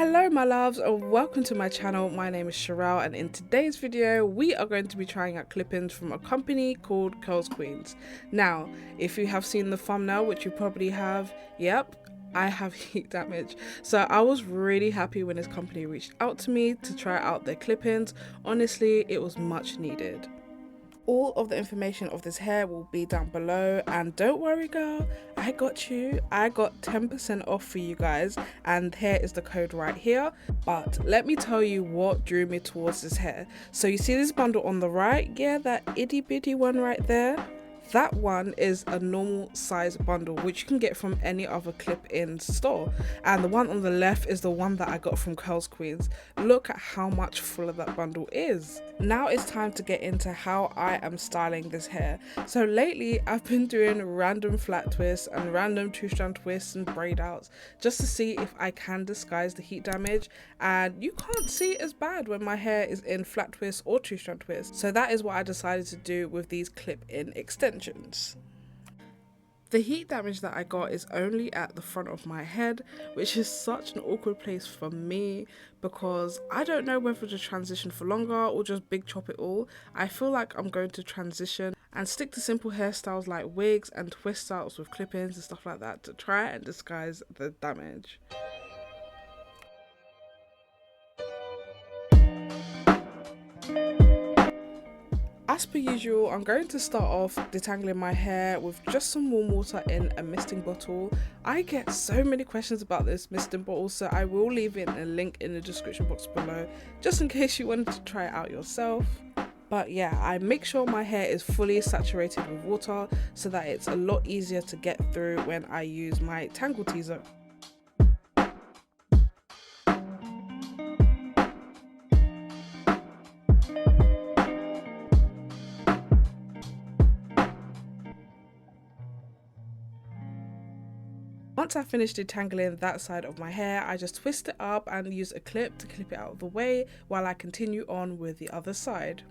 Hello my loves and welcome to my channel. My name is Sherelle and in today's video we are going to be trying out clip-ins from a company called Curls Queens. Now if you have seen the thumbnail, which you probably have, yep, I have heat damage. So I was really happy when this company reached out to me to try out their clip-ins. Honestly, it was much needed. All of the information of this hair will be down below, and don't worry girl, I got you. I got 10% off for you guys and here is the code right here. But let me tell you what drew me towards this hair. So you see this bundle on the right, yeah, that itty bitty one right there? That one is a normal size bundle which you can get from any other clip-in store, and the one on the left is the one that I got from Curls Queens. Look at how much fuller that bundle is. Now it's time to get into how I am styling this hair. So lately I've been doing random flat twists and random 2-strand twists and braid outs just to see if I can disguise the heat damage, and you can't see it as bad when my hair is in flat twists or 2-strand twists. So that is what I decided to do with these clip-in extensions. The heat damage that I got is only at the front of my head, which is such an awkward place for me because I don't know whether to transition for longer or just big chop it all. I feel like I'm going to transition and stick to simple hairstyles like wigs and twist outs with clip-ins and stuff like that to try and disguise the damage. As per usual, I'm going to start off detangling my hair with just some warm water in a misting bottle. I get so many questions about this misting bottle, so I will leave it in a link in the description box below just in case you wanted to try it out yourself. But yeah, I make sure my hair is fully saturated with water so that it's a lot easier to get through when I use my tangle teaser. Once I finish detangling that side of my hair, I just twist it up and use a clip to clip it out of the way while I continue on with the other side.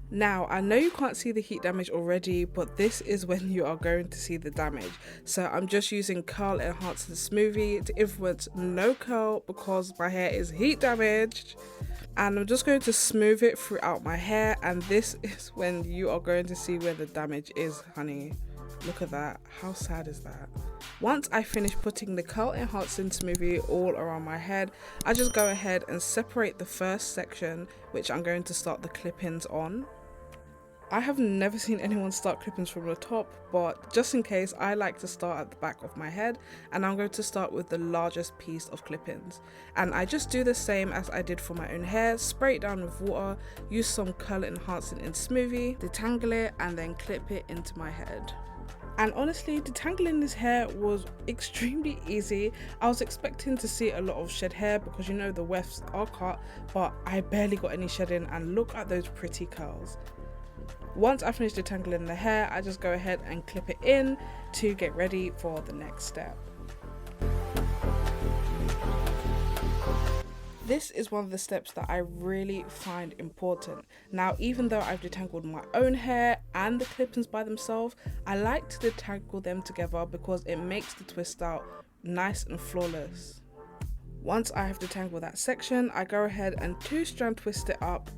Now, I know you can't see the heat damage already, but this is when you are going to see the damage. So I'm just using Curl Enhancing Smoothie to influence no curl because my hair is heat damaged. And I'm just going to smooth it throughout my hair, and this is when you are going to see where the damage is, honey. Look at that, how sad is that? Once I finish putting the Curl Enhancing Smoothie all around my head, I just go ahead and separate the first section, which I'm going to start the clip-ins on. I have never seen anyone start clip-ins from the top, but just in case, I like to start at the back of my head, and I'm going to start with the largest piece of clip-ins. And I just do the same as I did for my own hair, spray it down with water, use some Curl Enhancing in Smoothie, detangle it, and then clip it into my head. And honestly, detangling this hair was extremely easy. I was expecting to see a lot of shed hair because you know the wefts are cut, but I barely got any shedding, and look at those pretty curls. Once I finish detangling the hair, I just go ahead and clip it in to get ready for the next step. This is one of the steps that I really find important. Now, even though I've detangled my own hair and the clip-ins by themselves, I like to detangle them together because it makes the twist out nice and flawless. Once I have detangled that section, I go ahead and 2-strand twist it up.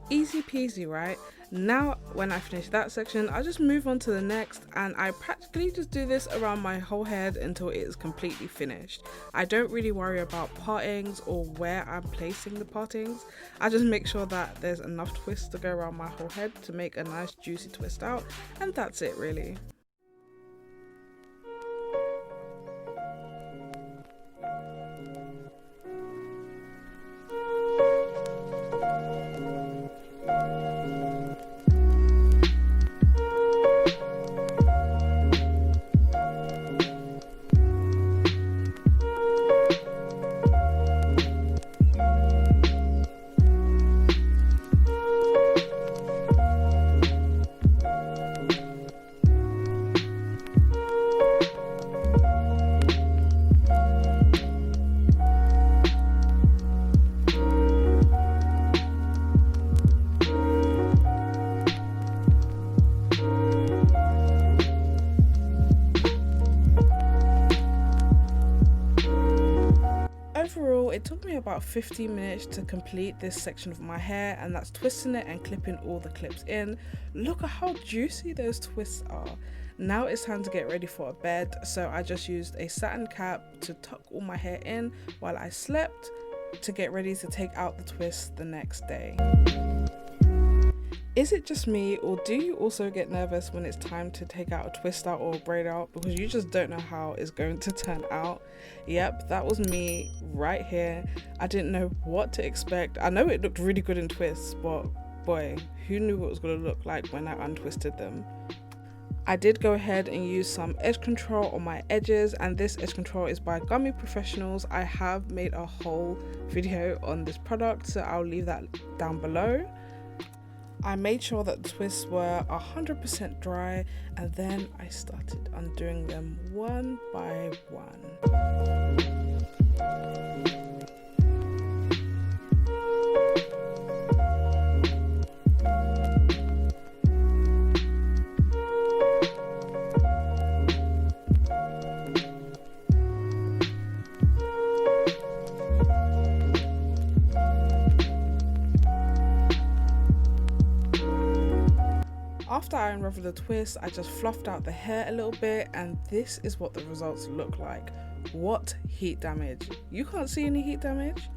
Easy peasy, right? Now when I finish that section, I just move on to the next, and I practically just do this around my whole head until it is completely finished. I don't really worry about partings or where I'm placing the partings. I just make sure that there's enough twist to go around my whole head to make a nice juicy twist out, and that's it really. about 15 minutes to complete this section of my hair, and that's twisting it and clipping all the clips in. Look at how juicy those twists are. Now it's time to get ready for a bed, so I just used a satin cap to tuck all my hair in while I slept to get ready to take out the twists the next day. Is it just me, or do you also get nervous when it's time to take out a twist out or a braid out because you just don't know how it's going to turn out? Yep, that was me right here. I didn't know what to expect. I know it looked really good in twists, but boy, who knew what it was going to look like when I untwisted them? I did go ahead and use some edge control on my edges, and this edge control is by Gummy Professionals. I have made a whole video on this product, so I'll leave that down below. I made sure that the twists were 100% dry, and then I started undoing them one by one. After I unraveled the twist, I just fluffed out the hair a little bit, and this is what the results look like. What heat damage? You can't see any heat damage?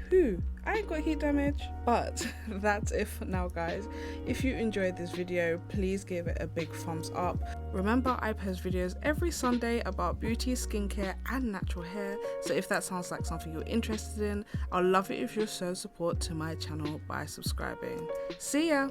Who? I ain't got heat damage. But that's it for now, guys. If you enjoyed this video, please give it a big thumbs up. Remember, I post videos every Sunday about beauty, skincare and natural hair, so if that sounds like something you're interested in, I'll love it if you show support to my channel by subscribing. See ya!